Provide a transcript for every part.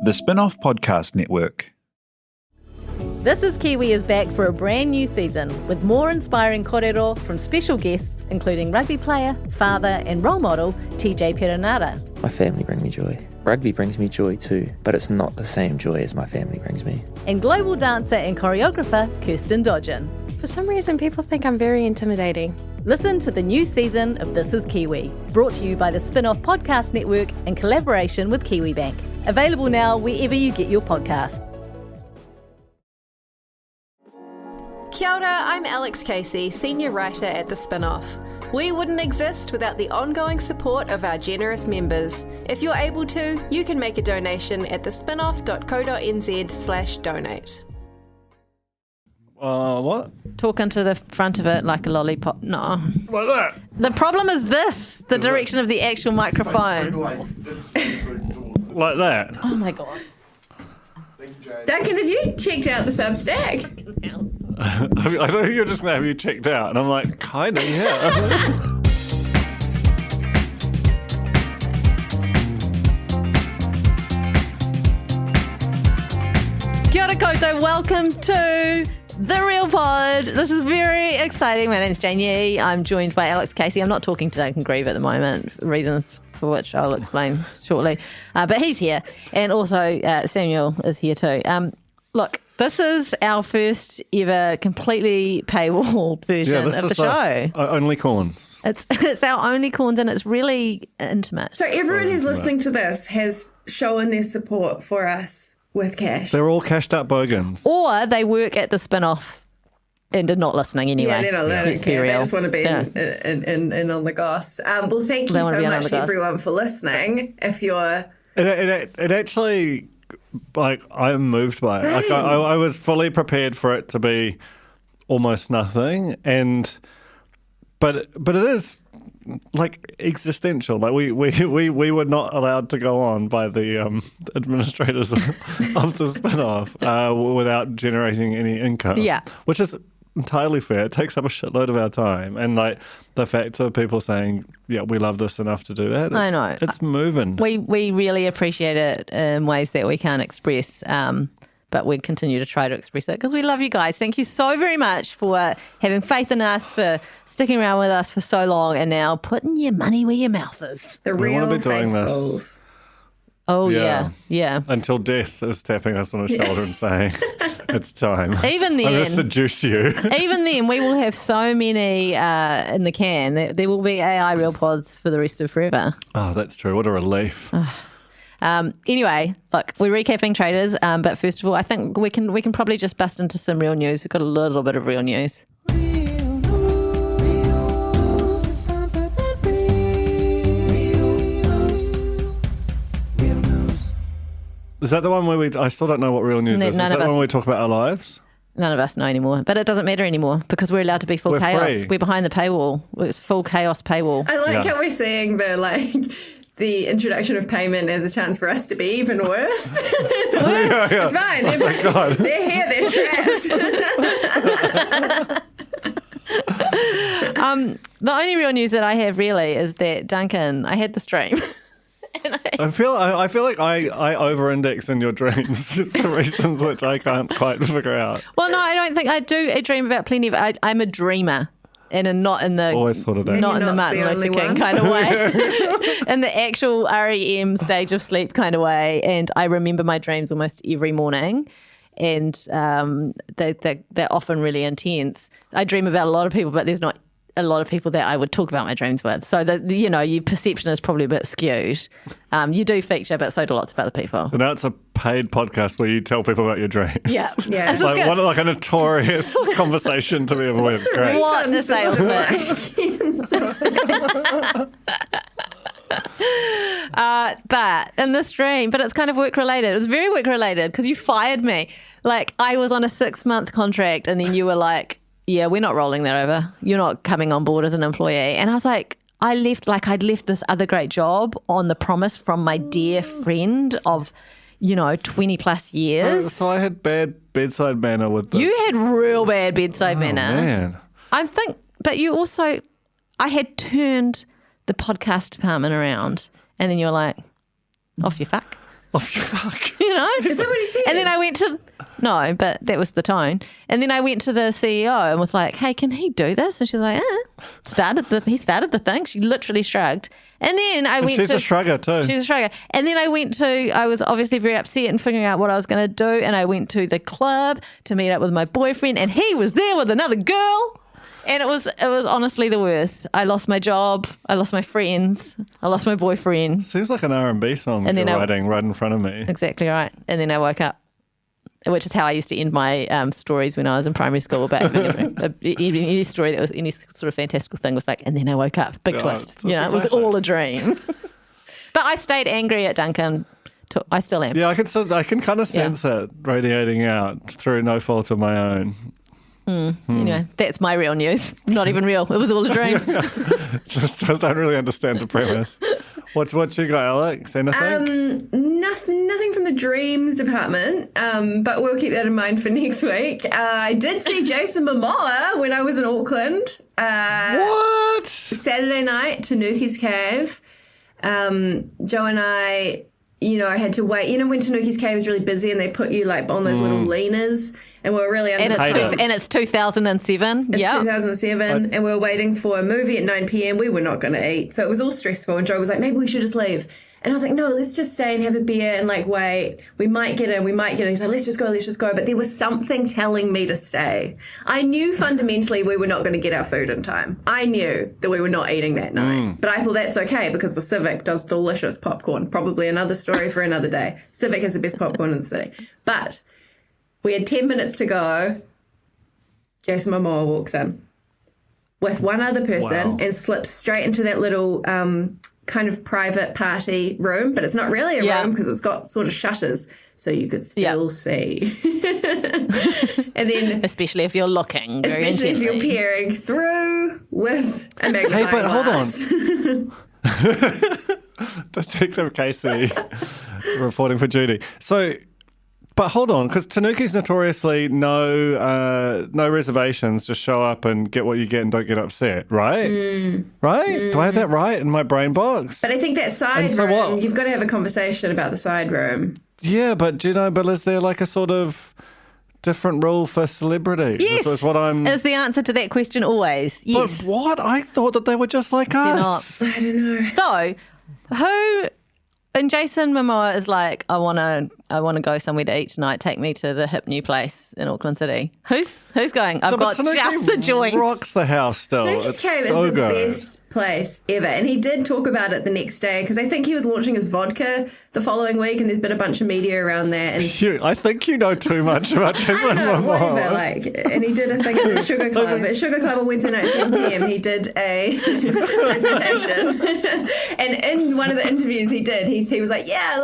The Spin-off Podcast Network. This is Kiwi is back for a brand new season with more inspiring kōrero from special guests including rugby player, father and role model TJ Perenara. My family bring me joy. Rugby brings me joy too, but it's not the same joy as my family brings me. And global dancer and choreographer Kirsten Dodgen. For some reason, people think I'm very intimidating. Listen to the new season of This is Kiwi, brought to you by the Spin-off Podcast Network in collaboration with KiwiBank. Available now wherever you get your podcasts. Kia ora, I'm Alex Casey, senior writer at The Spin-off. We wouldn't exist without the ongoing support of our generous members. If you're able to, you can make a donation at thespinoff.co.nz/donate. What? Talking to the front of it like a lollipop. No. Like that? The problem is this, the direction of the actual microphone. Like that? Oh my God. Duncan, have you checked out the Substack? I thought you were just going to have you checked out. And I'm like, kind of, yeah. Kia ora koutou, welcome to The Real Pod. This is very exciting. My name's Jane Yee. I'm joined by Alex Casey. I'm not talking to Duncan Greive at the moment, reasons for which I'll explain shortly. But he's here. And also Samuel is here too. Look, this is our first ever completely paywall version of the show. Only corns. It's our only corns and it's really intimate. So everyone who's listening to this has shown their support for us with cash. They're all cashed up bogans. Or they work at the Spin-off and are not listening anyway. Yeah, they don't Let's be care. They real. just want to be in on the goss. Well, thank you so much, everyone, for listening. If you're... It actually... Like, I'm moved by it. Like, I was fully prepared for it to be almost nothing, but it is like existential. Like we were not allowed to go on by the administrators of the Spin-off without generating any income. Yeah, which is entirely fair. It takes up a shitload of our time, and like the fact of people saying, "Yeah, we love this enough to do that." I know it's moving. We really appreciate it in ways that we can't express, but we continue to try to express it because we love you guys. Thank you so very much for having faith in us, for sticking around with us for so long, and now putting your money where your mouth is. The we real want to be doing faithfuls. this. Oh yeah. Until death is tapping us on the shoulder and saying, "It's time." Even then, I'm going to seduce you. Even then, we will have so many in the can. There will be AI real pods for the rest of forever. Oh, that's true. What a relief. Anyway, look, we're recapping Traitors, but first of all, I think we can probably just bust into some real news. We've got a little bit of real news. Is that the one where I still don't know what real news is? Is that the one where we talk about our lives? None of us know anymore, but it doesn't matter anymore because we're allowed to be full chaos. Free. We're behind the paywall. It's full chaos paywall. I like how we're seeing the introduction of payment as a chance for us to be even worse. It's fine. Oh my God. They're here. They're trapped. The only real news that I have really is that Duncan, I had the stream. I feel like I over-index in your dreams for reasons which I can't quite figure out. Well, no, I don't think I do. I dream about plenty of. I'm a dreamer, and not in the Always thought of that. not in the Martin Luther King kind of way, in the actual REM stage of sleep kind of way. And I remember my dreams almost every morning, and they're often really intense. I dream about a lot of people, but there's not a lot of people that I would talk about my dreams with. So that, your perception is probably a bit skewed. You do feature, but so do lots of other people. So now it's a paid podcast where you tell people about your dreams. Yeah. Yeah. It's like a notorious conversation to be avoided. Great. What a sales but in this dream, but it's kind of work related. It was very work related because you fired me. Like I was on a 6-month contract and then you were like, yeah, we're not rolling that over. You're not coming on board as an employee. And I was like, I'd left this other great job on the promise from my dear friend of, 20 plus years. So I had bad bedside manner with them. You had real bad bedside manner. Man. But you also, I had turned the podcast department around and then you're like, off you fuck. Oh, fuck. You know? Is that what he said? And then I went to no, but that was the tone. And then I went to the CEO and was like, "Hey, can he do this?" And she's like, He started the thing. She literally shrugged. And then I went She's to a shrugger too. She's a shrugger. And then I was obviously very upset and figuring out what I was going to do. And I went to the club to meet up with my boyfriend, and he was there with another girl. And it was honestly the worst. I lost my job. I lost my friends. I lost my boyfriend. Seems like an R&B song And you're then writing right in front of me. Exactly right. And then I woke up, which is how I used to end my stories when I was in primary school. Back any story that was any sort of fantastical thing was like, and then I woke up. Big twist. that's It was classic. all a dream. But I stayed angry at Duncan. I still am. Yeah, I can kind of sense it radiating out through no fault of my own. Anyway, that's my real news. Not even real. It was all a dream. Just don't really understand the premise. What you got, Alex? Anything? Nothing from the dreams department, but we'll keep that in mind for next week. I did see Jason Momoa when I was in Auckland. What? Saturday night, Tanuki's Cave. Joe and I, I had to wait. When Tanuki's Cave is really busy and they put you like on those little leaners, and we were really under And it's 2007. It's Yeah. 2007, and we were waiting for a movie at 9 p.m. We were not going to eat, so it was all stressful. And Joe was like, "Maybe we should just leave." And I was like, "No, let's just stay and have a beer and like wait. We might get in. He's like, "Let's just go." But there was something telling me to stay. I knew fundamentally we were not going to get our food in time. I knew that we were not eating that night, but I thought that's okay because the Civic does delicious popcorn. Probably another story for another day. Civic has the best popcorn in the city, but. We had 10 minutes to go. Jason Momoa walks in with one other person and slips straight into that little kind of private party room. But it's not really a room because it's got sort of shutters so you could still see. And then... Especially if you're looking very Especially if intently. you're peering through with a magnifying Hey, but glass. hold on. Detective Casey reporting for duty. So... But hold on, because Tanuki's notoriously no reservations, just show up and get what you get and don't get upset, right? Right? Do I have that right in my brain box? But I think that side And so room, what? you've got to have a conversation about the side room. Yeah, but is there like a sort of different rule for celebrities? Yes. Is what I'm... Is the answer to that question always? Yes. But what? I thought that they were just like us. I don't know. So, who... And Jason Momoa is like, I want to go somewhere to eat tonight. Take me to the hip new place in Auckland City. Who's going? I've got Tanuki just the joint. rocks the house still. Tanuki's It's Cave so is the good. best place ever. And he did talk about it the next day because I think he was launching his vodka the following week and there's been a bunch of media around that. And I think you know too much about Jason I don't know, Momoa. whatever, and he did a thing at the Sugar Club. At Sugar Club on Wednesday night, 7 p.m., he did a presentation. And in one of the interviews he was like, yeah,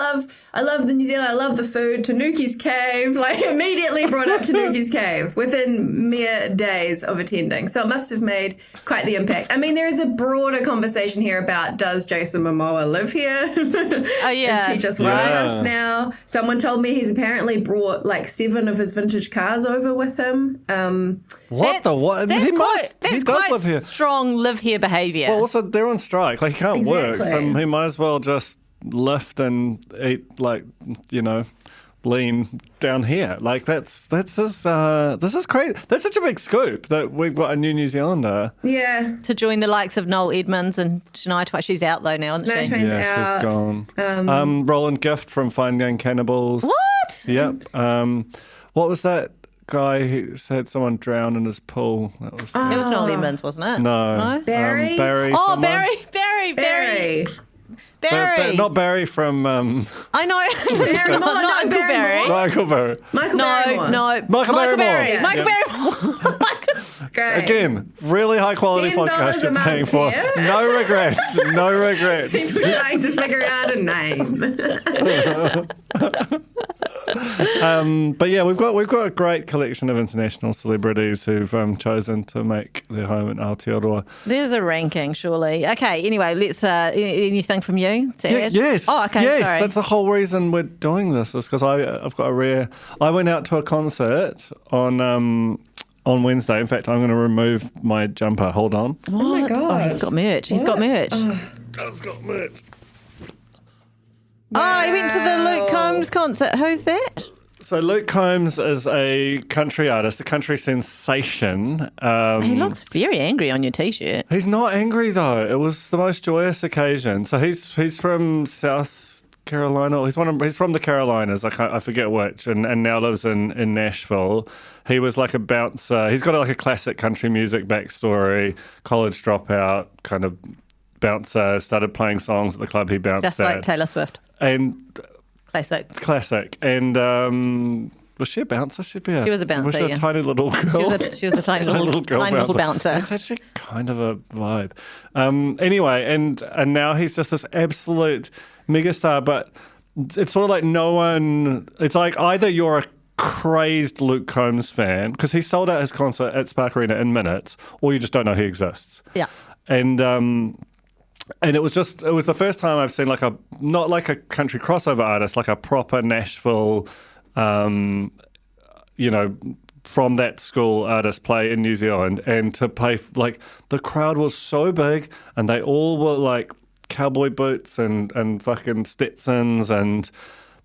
I love the New Zealand, I love the food, Tanuki's Cave, like immediately brought up Tanuki's Cave within mere days of attending. So it must have made quite the impact. I mean, there is a broader conversation here about, does Jason Momoa live here? Oh, yeah. Is he just with us now? Someone told me he's apparently brought like 7 of his vintage cars over with him. What the what? That's He quite does live here. strong live here behavior. Well, also they're on strike. Like he can't work, so Exactly. he might as well just lift and eat like lean down here. Like that's this is crazy. That's such a big scoop that we've got a new Zealander. Yeah. to join the likes of Noel Edmonds and Shania Twain. She's out though now, isn't No, she? Twain's Yeah, out. she's gone. Roland Gift from Fine Young Cannibals. What? Yep. What was that guy who said someone drowned in his pool? That was It was Noel Edmonds, wasn't it? no Barry? Barry. Oh, someone. Barry. But not Barry from I know. Barrymore, not no, Uncle Barrymore. Barry. Michael Barry. Michael No, Barrymore. no. Michael Barrymore. Barry. Yeah. Michael Yeah. Barrymore. Great. Again, really high quality $10 podcast a you're month paying for. here. No regrets. No regrets. He's trying to figure out a name. But yeah, we've got a great collection of international celebrities who've chosen to make their home in Aotearoa. There's a ranking, surely. Okay, anyway, let's. Anything from you to add? Yes. Oh, okay, Yes, sorry. that's the whole reason we're doing this. Is because I've got a rare. I went out to a concert on Wednesday. In fact, I'm going to remove my jumper. Hold on. What? my God. Oh, he's got merch. He's got merch. It's got merch. Oh, he went to the Luke Combs concert. Who's that? So Luke Combs is a country artist, a country sensation. He looks very angry on your T-shirt. He's not angry though. It was the most joyous occasion. So he's from South Carolina. He's from the Carolinas. I forget which, and now lives in Nashville. He was like a bouncer. He's got like a classic country music backstory. College dropout, kind of bouncer. Started playing songs at the club he bounced Just at. like Taylor Swift. And Classic. And was she a bouncer? She was a bouncer, Was she a yeah. tiny little girl? She was a tiny little bouncer. It's actually kind of a vibe. Anyway, and now he's just this absolute megastar, but it's sort of like no one... It's like either you're a crazed Luke Combs fan, because he sold out his concert at Spark Arena in minutes, or you just don't know he exists. Yeah. And it was the first time I've seen not like a country crossover artist, like a proper Nashville, from that school artist play in New Zealand, and to play, like, the crowd was so big and they all were like cowboy boots and fucking Stetsons,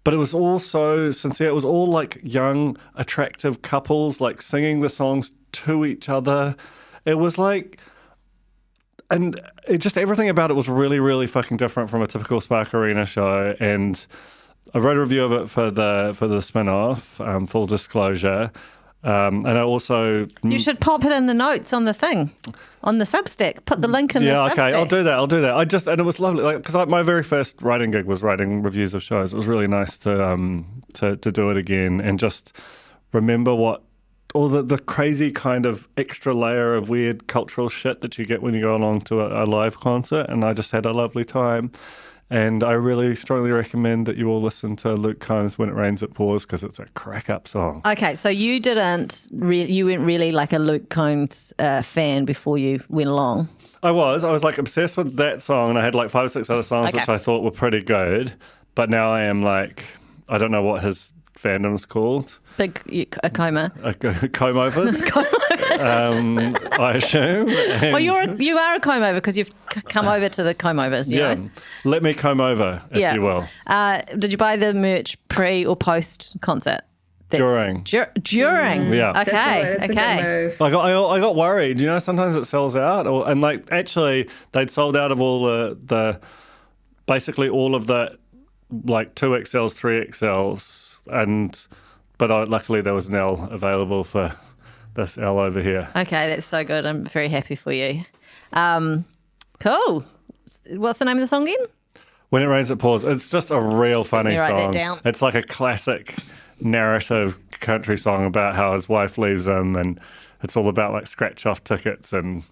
but it was all so sincere. It was all like young, attractive couples like singing the songs to each other. It was like... And everything about it was really, really fucking different from a typical Spark Arena show. And I wrote a review of it for the spin-off, full disclosure. And I also... You should pop it in the notes on the thing, on the Substack. Put the link in the Substack. Yeah, okay, I'll do that. And it was lovely, because my very first writing gig was writing reviews of shows. It was really nice to do it again and just remember all the crazy kind of extra layer of weird cultural shit that you get when you go along to a live concert. And I just had a lovely time. And I really strongly recommend that you all listen to Luke Combs' When It Rains It Pours, because it's a crack-up song. Okay, so you you weren't really like a Luke Combs fan before you went along. I was like obsessed with that song, and I had like 5 or 6 other songs which I thought were pretty good. But now I am like, I don't know what his fandom's called. A coma. Comb-overs. I assume. Well, you are a comb-over because you've come over to the comb-overs, you know? Let me comb over, if you will. Did you buy the merch pre or post concert? During. During? Yeah. Okay. That's a good move. I got worried. Sometimes it sells out. And like, actually, they'd sold out of all the basically all of the like 2XLs, 3XLs, but luckily there was an L available for this L over here. Okay, that's so good. I'm very happy for you. Cool. What's the name of the song again? When It Rains It Pours. It's just a real funny write song. that down. It's like a classic narrative country song about how his wife leaves him, and it's all about like scratch off tickets and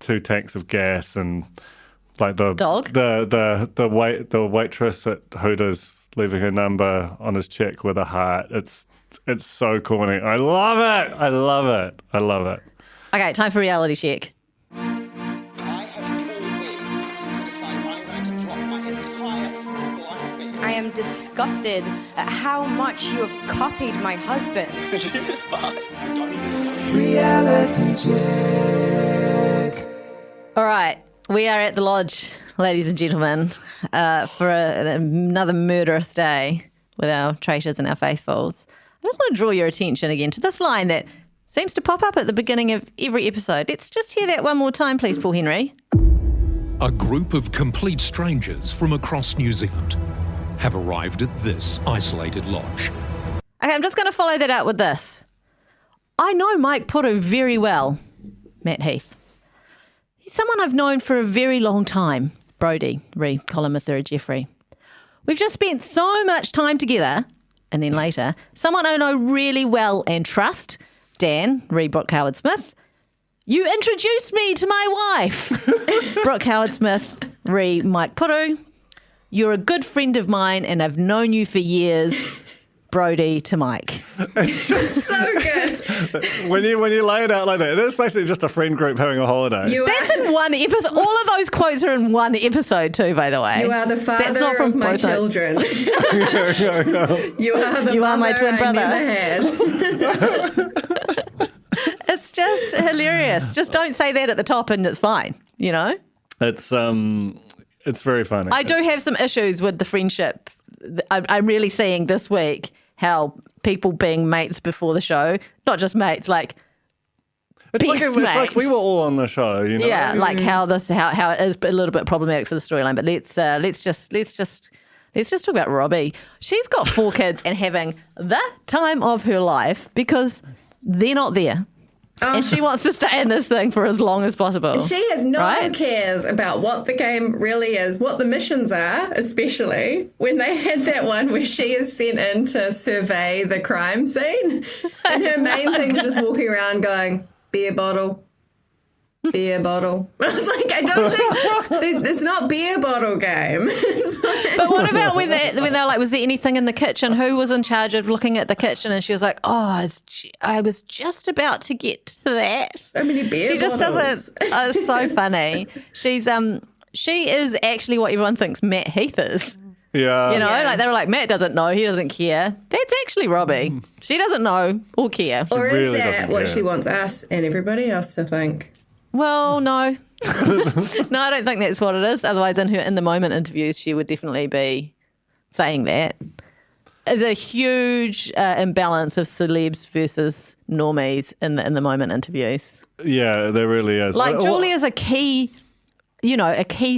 2 tanks of gas and like the dog, the waitress at Hooters leaving her number on his check with a heart. It's so corny. I love it. Okay, time for reality check. I have 4 weeks to decide I'm going to drop my entire frugal life. I am disgusted at how much you have copied my husband. This is fine. Don't even Reality check. All right, we are at the lodge, ladies and gentlemen, for another murderous day with our traitors and our faithfuls. I just want to draw your attention again to this line that seems to pop up at the beginning of every episode. Let's just hear that one more time, please, Paul Henry. A group of complete strangers from across New Zealand have arrived at this isolated lodge. Okay, I'm just going to follow that up with this. I know Mike Puru very well, Matt Heath. He's someone I've known for a very long time. Brody, re Colin Mathura Jeffrey. We've just spent so much time together. And then later, someone I know really well and trust, Dan, re Brooke Howard Smith. You introduced me to my wife. Brooke Howard Smith, re Mike Puru. You're a good friend of mine and I've known you for years. Brody to Mike. It's just So good. when you lay it out like that, it is basically just a friend group having a holiday. That's in one episode. All of those quotes are in one episode too, by the way. You are the That's not father from of my both sides. children. You are the You are my mother twin I brother. never had. It's just hilarious. Just don't say that at the top and it's fine, you know? It's It's very funny. I do have some issues with the friendship. I'm really seeing this week how people being mates before the show, not just mates, like It's best like, mates. it's like we were all on the show, you know? Yeah, like how it is a little bit problematic for the storyline. But let's just talk about Robbie. She's got 4 kids and having the time of her life because they're not there. And she wants to stay in this thing for as long as possible. She has no cares about what the game really is, what the missions are, especially when they had that one where she is sent in to survey the crime scene. And her main thing is just walking around going, beer bottle. Beer bottle. I was like, I don't think it's not beer bottle game. But what about when they're like, was there anything in the kitchen? Who was in charge of looking at the kitchen? And she was like, I was just about to get to that. So many beer bottles. She just doesn't. It's so funny. She is actually what everyone thinks Matt Heath is. Yeah. You know, like they were like, Matt doesn't know, he doesn't care. That's actually Robbie. She doesn't know or care. Or is really that what care. she wants us and everybody else to think? Well, no. No, I don't think that's what it is. Otherwise, in her in the moment interviews, she would definitely be saying that. There's a huge imbalance of celebs versus normies in the moment interviews. Yeah, there really is. Like Julia's a key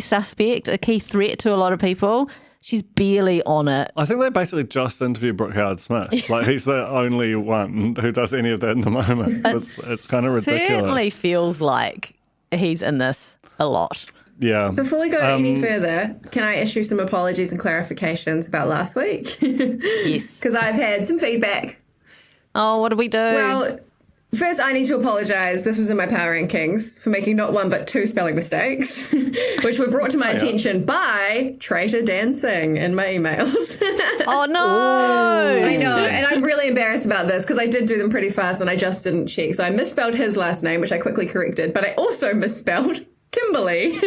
suspect, a key threat to a lot of people. She's barely on it. I think they basically just interviewed Brooke Howard-Smith. Like, he's the only one who does any of that in the moment. It's kind of ridiculous. Certainly feels like he's in this a lot. Yeah. Before we go any further, can I issue some apologies and clarifications about last week? Yes. Because I've had some feedback. Oh, what did we do? Well, first I need to apologise. This was in my power rankings for making not 1 but 2 spelling mistakes, which were brought to my attention by Traitor Dancing in my emails. Oh, no. I know, and I'm really embarrassed about this because I did do them pretty fast and I just didn't check. So I misspelled his last name, which I quickly corrected, but I also misspelled Kimberly.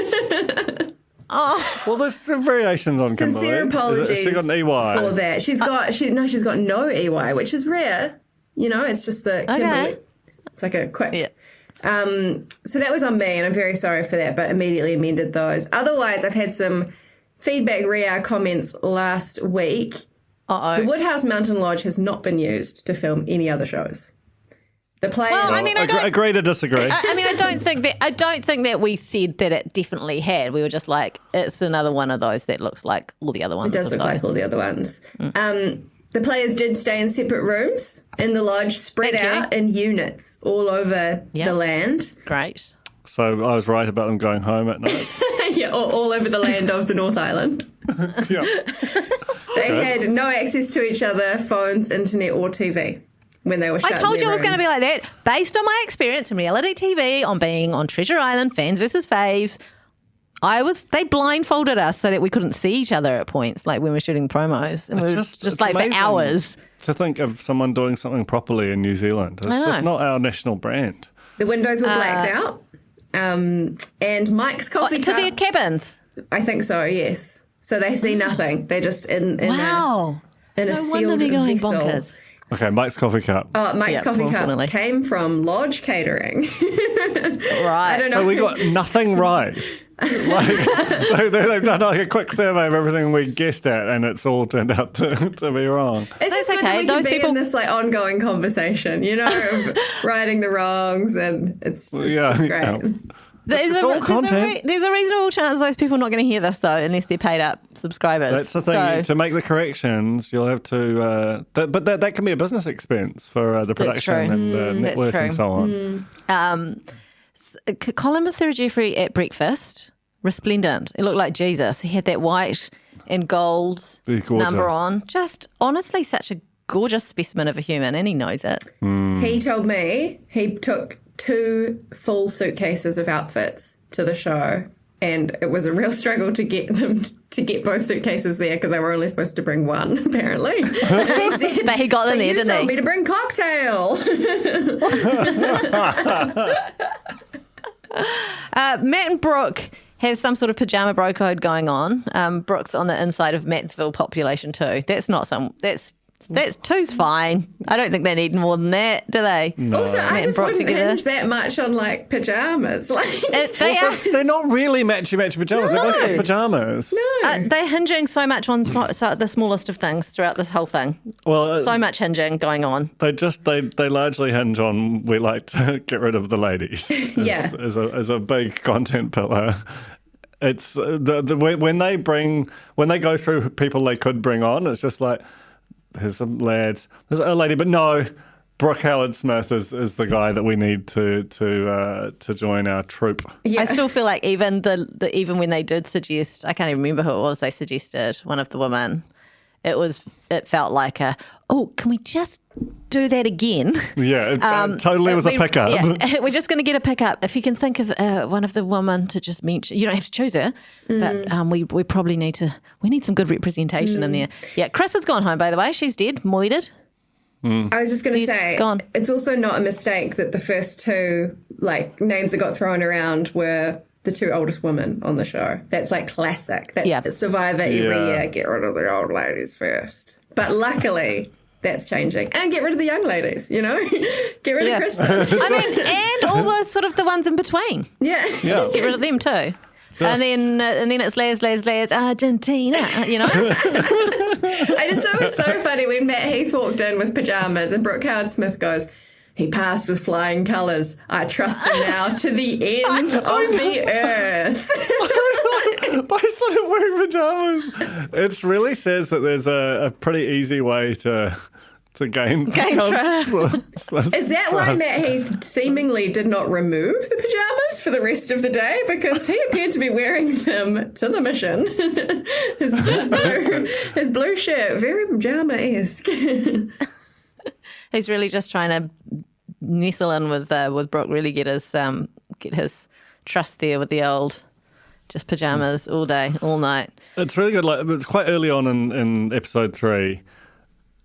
Oh, well, there's variations on Kimberly. Sincere apologies she got an EY for that. She's got no EY, which is rare. You know, it's just the Kimberly. Okay. It's like a quick. Yeah. So that was on me, and I'm very sorry for that, but immediately amended those. Otherwise, I've had some feedback comments last week. Uh-oh. The Woodhouse Mountain Lodge has not been used to film any other shows. The players. Well, I mean, agree to disagree. I don't think that we said that it definitely had. We were just like, it's another one of those that looks like all the other ones. It does look like all the other ones. The players did stay in separate rooms in the lodge, spread out in units all over the land. Great. So I was right about them going home at night. Yeah, all over the land of the North Island. Yeah. They had no access to each other, phones, internet, or TV when they were shut I told in you their it was going to rooms. be like that. Based on my experience in reality TV, on being on Treasure Island, fans versus faves, they blindfolded us so that we couldn't see each other at points, like when we're shooting promos. And we were just like amazing for hours. To think of someone doing something properly in New Zealand. It's just not our national brand. The windows were blacked out. And Mike's coffee to cup. their cabins. I think so, yes. So they see nothing. They're just in Wow. a No sealed wonder they're going vessel. bonkers. Okay, Mike's coffee cup. Oh, Mike's coffee cup definitely. came from Lodge Catering. Right. I don't know. So we got nothing right. They've done like a quick survey of everything we guessed at, and it's all turned out to be wrong. It's That's just good okay. that we Those can be people- in this like ongoing conversation, you know, of righting the wrongs, and it's just great. Yeah. There's all content. There's a reasonable chance those people are not going to hear this, though, unless they're paid up subscribers. That's the thing. So, To make the corrections, you'll have to. But that can be a business expense for the production and the network true. and so on. Colin was Sarah Jeffrey at breakfast, resplendent. It looked like Jesus. He had that white and gold He's gorgeous. number on. Just honestly, such a gorgeous specimen of a human, and he knows it. He told me he took 2 full suitcases of outfits to the show, and it was a real struggle to get them to get both suitcases there because they were only supposed to bring one, apparently. And he said, But he got them there, you didn't told he? me to bring cocktail. Matt and Brooke have some sort of pajama bro code going on. Brooke's on the inside of Mattsville population too. That's That's two's fine. I don't think they need more than that, do they? No. Also, I Matt just Brock wouldn't together. hinge that much on like pajamas. Like They are. They're not really matchy pajamas. They're both just pajamas. They're hinging so much on the smallest of things throughout this whole thing. Well, So much hinging going on. they largely hinge on we like to get rid of the ladies. Yeah. as a big content pillar. It's when they go through people they could bring on, it's just like here's some lads, there's a lady, but no, Brooke Howard-Smith is the guy that we need to join our troupe. Yeah. I still feel like even even when they did suggest, I can't even remember who it was they suggested, one of the women, it felt like can we just do that again? Yeah, it totally was a pickup. Yeah, we're just going to get a pickup. If you can think of one of the women to just mention, you don't have to choose her, but we probably need some good representation in there. Yeah, Chris has gone home, by the way. She's dead, moided. I was just going to say, gone. It's also not a mistake that the first two like names that got thrown around were the two oldest women on the show. That's like classic. That's Survivor every year. Get rid of the old ladies first. But luckily, that's changing. And get rid of the young ladies, you know? Get rid of Kristen. I mean, and all the sort of the ones in between. Yeah. Get rid of them too. And then it's Les, Argentina, you know? I just thought it was so funny when Matt Heath walked in with pajamas and Brooke Howard-Smith goes, he passed with flying colours. I trust him now to the end of the earth. By sort of wearing pajamas. It really says that there's a pretty easy way to gain trust. Is that why Matt Heath seemingly did not remove the pajamas for the rest of the day? Because he appeared to be wearing them to the mission. his blue shirt, very pajama-esque. He's really just trying to nestle in with Brooke, really get his trust there with the old just pajamas all day, all night. It's really good. Like it's quite early on in episode 3.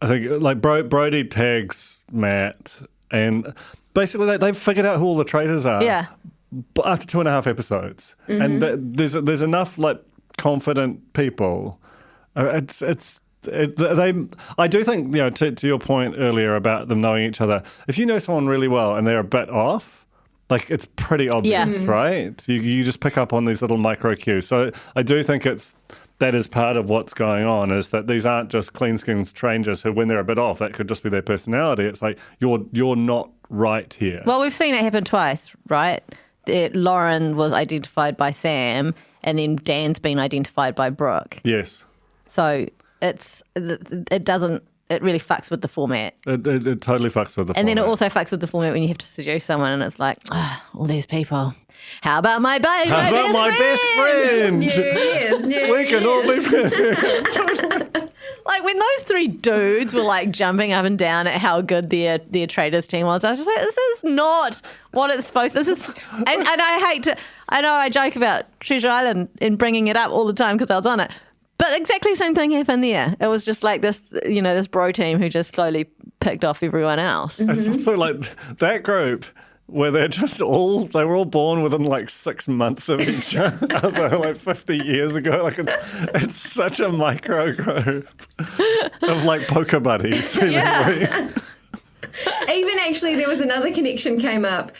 I think like Brody tags Matt, and basically they've figured out who all the traitors are. Yeah. But after 2.5 episodes, and there's enough like confident people. I do think, you know, to your point earlier about them knowing each other. If you know someone really well and they're a bit off, like it's pretty obvious, right? You just pick up on these little micro cues. So I do think that is part of what's going on, is that these aren't just clean-skinned strangers who, when they're a bit off, that could just be their personality. It's like, you're not right here. Well, we've seen it happen twice, right? Lauren was identified by Sam, and then Dan's been identified by Brooke. Yes. So it really fucks with the format. It totally fucks with the format. And then it also fucks with the format when you have to seduce someone and it's like, all these people. How about my best friend? Yes. We can all be friends. Like when those 3 dudes were like jumping up and down at how good their Traitors team was, I was just like, this is not what it's supposed to. This is, and I know I joke about Treasure Island and bringing it up all the time because I was on it. But exactly the same thing happened there. It was just like this, you know, this bro team who just slowly picked off everyone else. It's also like that group where they were all born within like 6 months of each other, like 50 years ago. Like it's such a micro group of like poker buddies. Yeah. Even actually, there was another connection came up.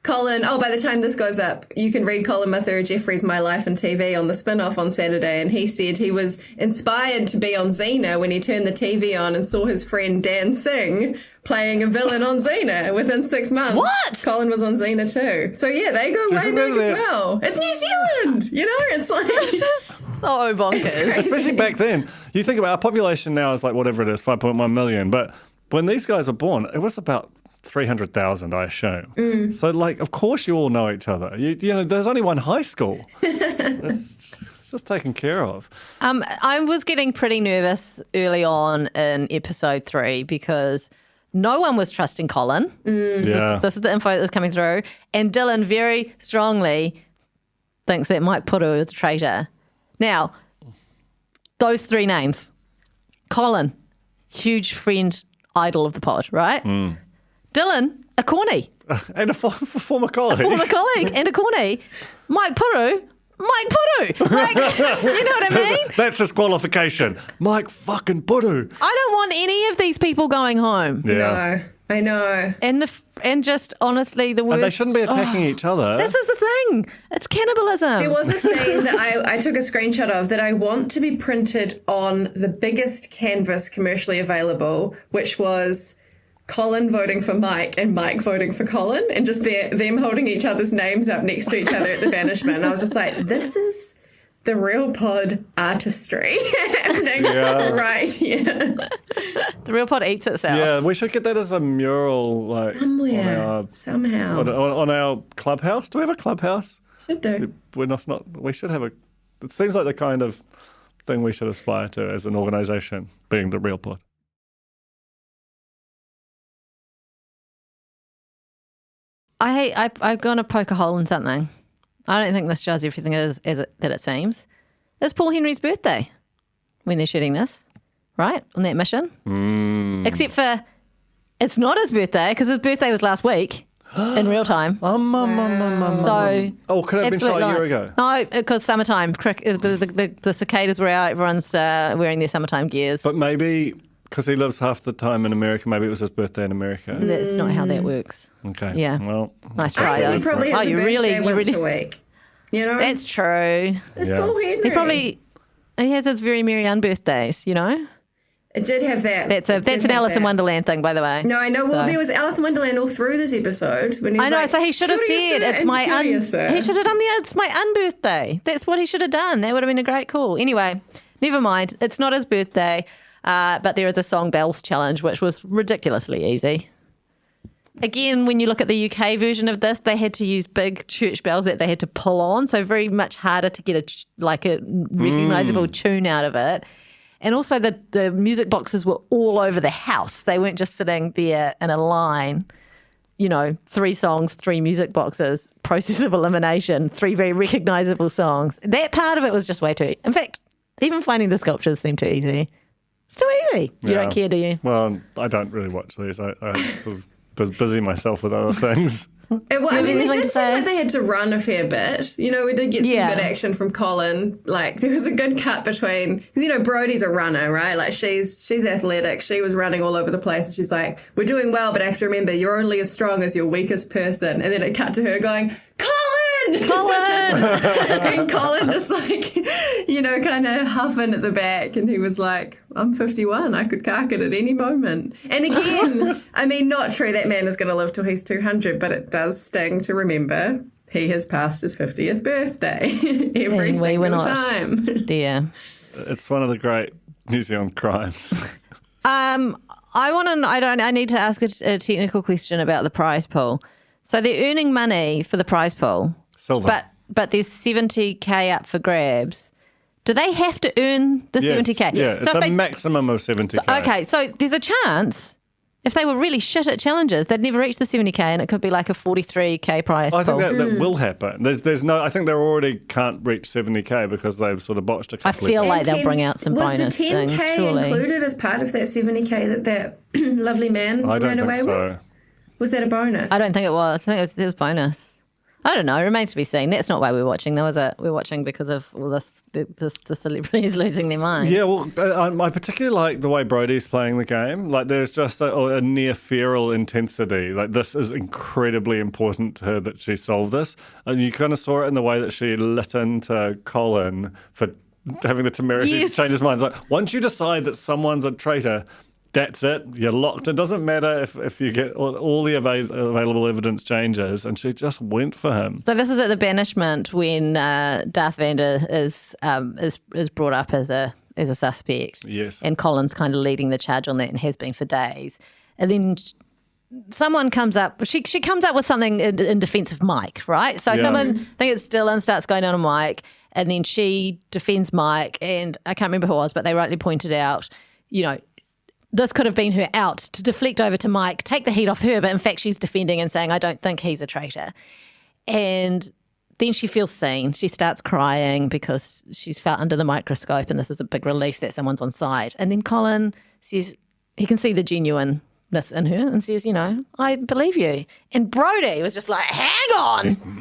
Colin, by the time this goes up, you can read Colin Mather-Jeffrey's My Life in TV on the spin-off on Saturday, and he said he was inspired to be on Xena when he turned the TV on and saw his friend Dan Singh playing a villain on Xena within 6 months. What? Colin was on Xena too. So yeah, they go way back as well. It's New Zealand, you know? It's like... This is so bonkers. Especially back then. You think about our population now is like whatever it is, 5.1 million, but when these guys were born, it was about 300,000, I assume. So, like, of course you all know each other. You know, there's only one high school. It's just taken care of. I was getting pretty nervous early on in episode 3 because no one was trusting Colin. This is the info that was coming through. And Dylan very strongly thinks that Mike Puru is a traitor. Now, those 3 names. Colin, huge friend, idol of the pod, right? Dylan, a corny. And a former colleague. And a corny. Mike Puru, Mike Puru. Like, you know what I mean? That's disqualification. Mike fucking Puru. I don't want any of these people going home. Yeah. No, I know. And just honestly, the worst. And they shouldn't be attacking each other. This is the thing. It's cannibalism. There was a scene that I took a screenshot of that I want to be printed on the biggest canvas commercially available, which was Colin voting for Mike and Mike voting for Colin, and just them holding each other's names up next to each other at the banishment. And I was just like, this is the real pod artistry happening right here. The real pod eats itself. Yeah, we should get that as a mural, like Somewhere, somehow. on our clubhouse. Do we have a clubhouse? Should do. We're not. We should have a. It seems like the kind of thing we should aspire to as an organisation, being the real pod. I'm going to poke a hole in something. I don't think this shows everything that it seems. It's Paul Henry's birthday when they're shooting this, right? On that mission. Except for it's not his birthday because his birthday was last week in real time. So, could it have been shot a year ago? No, because summertime. The cicadas were out. Everyone's wearing their summertime gears. But maybe because he lives half the time in America, maybe it was his birthday in America. That's not how that works. Okay. Yeah. Well, nice I try. think he probably has a birthday once a really... week. You know? That's true. It's Paul Henry. He has his very merry unbirthdays, you know? It did have that. That's an Alice in Wonderland thing, by the way. No, I know. Well, there was Alice in Wonderland all through this episode. When he was I know, like, so he should have said, he should have done it's my unbirthday. That's what he should have done. That would have been a great call. Anyway, never mind. It's not his birthday, but there is a song bells challenge, which was ridiculously easy. Again, when you look at the UK version of this, they had to use big church bells that they had to pull on, so very much harder to get a recognisable tune out of it. And also the music boxes were all over the house. They weren't just sitting there in a line, 3 songs, 3 music boxes, process of elimination, 3 very recognisable songs. That part of it was just way too... In fact, even finding the sculptures seemed too easy. It's too easy. You don't care, do you? Well, I don't really watch these. I sort of busy myself with other things. Well, I mean, they did seem like they had to run a fair bit. We did get some good action from Colin. Like, there was a good cut between... Brodie's a runner, right? Like, she's athletic. She was running all over the place. And she's like, we're doing well, but I have to remember, you're only as strong as your weakest person. And then it cut to her going, Colin! And Colin just kind of huffing at the back. And he was like, I'm 51. I could cark it at any moment. And again, I mean, not true. That man is going to live till he's 200, but it does sting to remember he has passed his 50th birthday every single time. Yeah. It's one of the great New Zealand crimes. I need to ask a technical question about the prize pool. So they're earning money for the prize pool. Silver. But there's 70k up for grabs. Do they have to earn the 70k? Yeah, so it's a maximum of 70k. So there's a chance if they were really shit at challenges, they'd never reach the 70k, and it could be like a 43k prize pool. I think that will happen. There's no. I think they already can't reach 70k because they've sort of botched a couple. I feel like they'll bring out some bonus things. Was the 10k surely included as part of that 70k that lovely man ran away with? Was that a bonus? I don't think it was. I think it was bonus. I don't know. It remains to be seen. That's not why we're watching. We're watching because of all the celebrities losing their minds. Yeah, well, I particularly like the way Brodie's playing the game. Like, there's just a near feral intensity. Like, this is incredibly important to her that she solved this. And you kind of saw it in the way that she lit into Colin for having the temerity to change his mind. It's like, once you decide that someone's a traitor, that's it. You're locked. It doesn't matter if you get all the available evidence changes, and she just went for him. So this is at the banishment when Darth Vanda is brought up as a suspect. Yes. And Colin's kind of leading the charge on that and has been for days. And then someone comes up. She comes up with something in defence of Mike, right? So someone, I think it's Dylan, starts going on Mike, and then she defends Mike, and I can't remember who it was, but they rightly pointed out, this could have been her out to deflect over to Mike, take the heat off her, but in fact she's defending and saying, I don't think he's a traitor. And then she feels seen. She starts crying because she's felt under the microscope and this is a big relief that someone's on side. And then Colin says he can see the genuineness in her and says, I believe you. And Brodie was just like, hang on.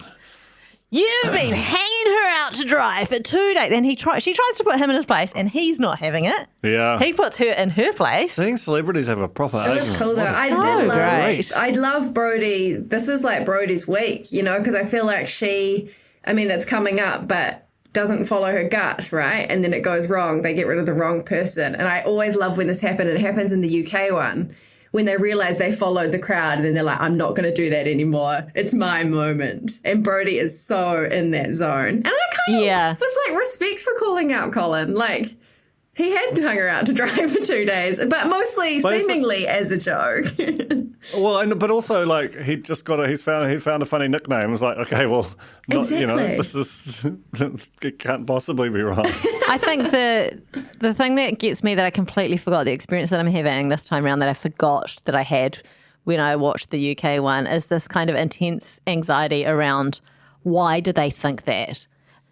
You've been hanging her out to dry for 2 days. And she tries to put him in his place, and he's not having it. Yeah. He puts her in her place. Seeing celebrities have a proper It was cool though. I love Brody. This is like Brody's week, because I feel like it's coming up, but doesn't follow her gut, right? And then it goes wrong. They get rid of the wrong person. And I always love when this happens. It happens in the UK one, when they realise they followed the crowd and then they're like, I'm not going to do that anymore. It's my moment. And Brody is so in that zone. And I kind of was like, respect for calling out Colin. Like, he had hung her out to dry for 2 days, but mostly seemingly as a joke. Well, but also like he found a funny nickname. It was like, okay, well, this is it can't possibly be wrong. I think the thing that gets me, that I completely forgot, the experience that I'm having this time around that I forgot that I had when I watched the UK one, is this kind of intense anxiety around why do they think that?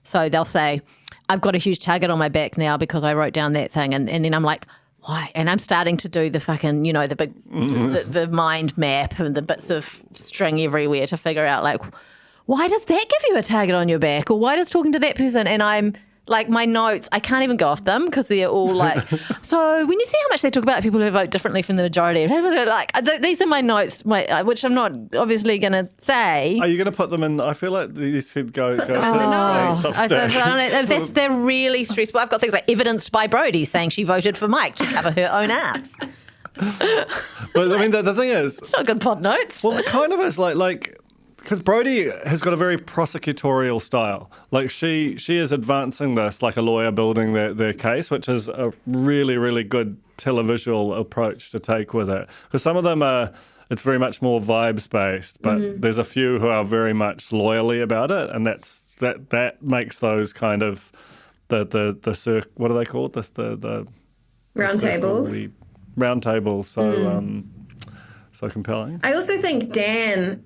So they'll say, I've got a huge target on my back now because I wrote down that thing. And then I'm like, why? And I'm starting to do the fucking, the big, the mind map and the bits of string everywhere to figure out, like, why does that give you a target on your back? Or why does talking to that person? And I'm like, my notes, I can't even go off them because they're all like, so when you see how much they talk about people who vote differently from the majority, like, these are my notes, which I'm not obviously going to say. Are you going to put them in? I feel like these could go. They're really stressful. I've got things like evidenced by Brody saying she voted for Mike to cover her own ass. But I mean, the thing is, it's not good pod notes. Well, it kind of is like. Because Brody has got a very prosecutorial style. Like she is advancing this like a lawyer building their case, which is a really, really good televisual approach to take with it. Because some of them it's very much more vibes based, but there's a few who are very much lawyerly about it, and that makes those kind of the what are they called? The round tables. Round tables. So. So compelling. I also think Dan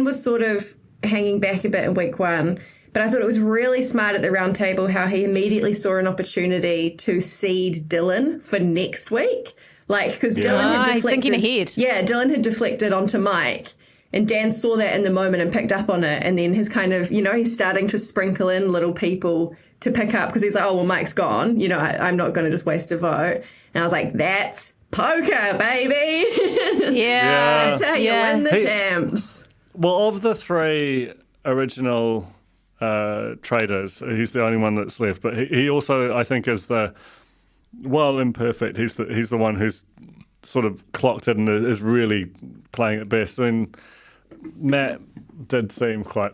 was sort of hanging back a bit in week one, but I thought it was really smart at the round table how he immediately saw an opportunity to seed Dylan for next week. Like, because Dylan had deflected. Thinking ahead. Yeah, Dylan had deflected onto Mike, and Dan saw that in the moment and picked up on it. And then his kind of, he's starting to sprinkle in little people to pick up because he's like, oh, well, Mike's gone. I'm not going to just waste a vote. And I was like, that's poker, baby. Yeah. That's how you win the champs. Well, of the three original traitors, he's the only one that's left. But he also, I think, is imperfect. He's the one who's sort of clocked it and is really playing it best. I mean, Matt did seem quite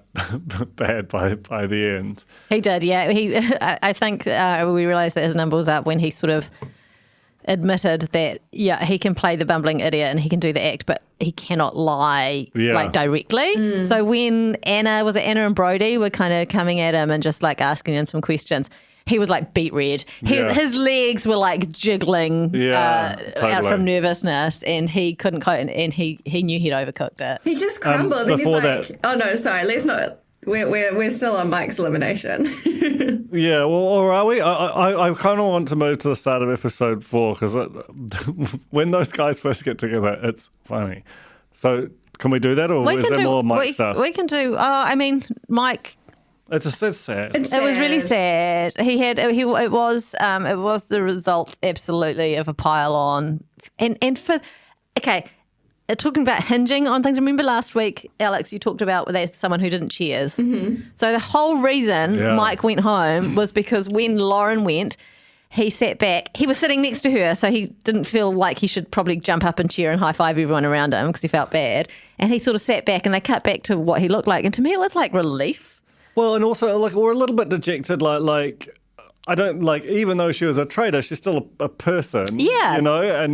bad by the end. He did, yeah. I think we realised that his number was up when he sort of admitted that, he can play the bumbling idiot and he can do the act, but he cannot lie like directly. So when Anna and Brody were kind of coming at him and just like asking him some questions, he was like beet red. His legs were like jiggling out from nervousness, and he couldn't cope, and he knew he'd overcooked it. He just crumbled. And he's like, oh no, sorry, let's not. We're still on Mike's elimination. Yeah, well, or are we? I kind of want to move to the start of episode 4 because when those guys first get together, it's funny. So can we do that, or is there more Mike stuff? We can do. Mike. It's sad. It was really sad. It was the result absolutely of a pile on, and for talking about hinging on things. Remember last week, Alex, you talked about there's someone who didn't cheers. Mm-hmm. So the whole reason Mike went home was because when Lauren went, he sat back. He was sitting next to her, so he didn't feel like he should probably jump up and cheer and high-five everyone around him because he felt bad. And he sort of sat back, and they cut back to what he looked like. And to me, it was like relief. Well, and also, we're a little bit dejected, like I don't, even though she was a traitor, she's still a person. Yeah. And I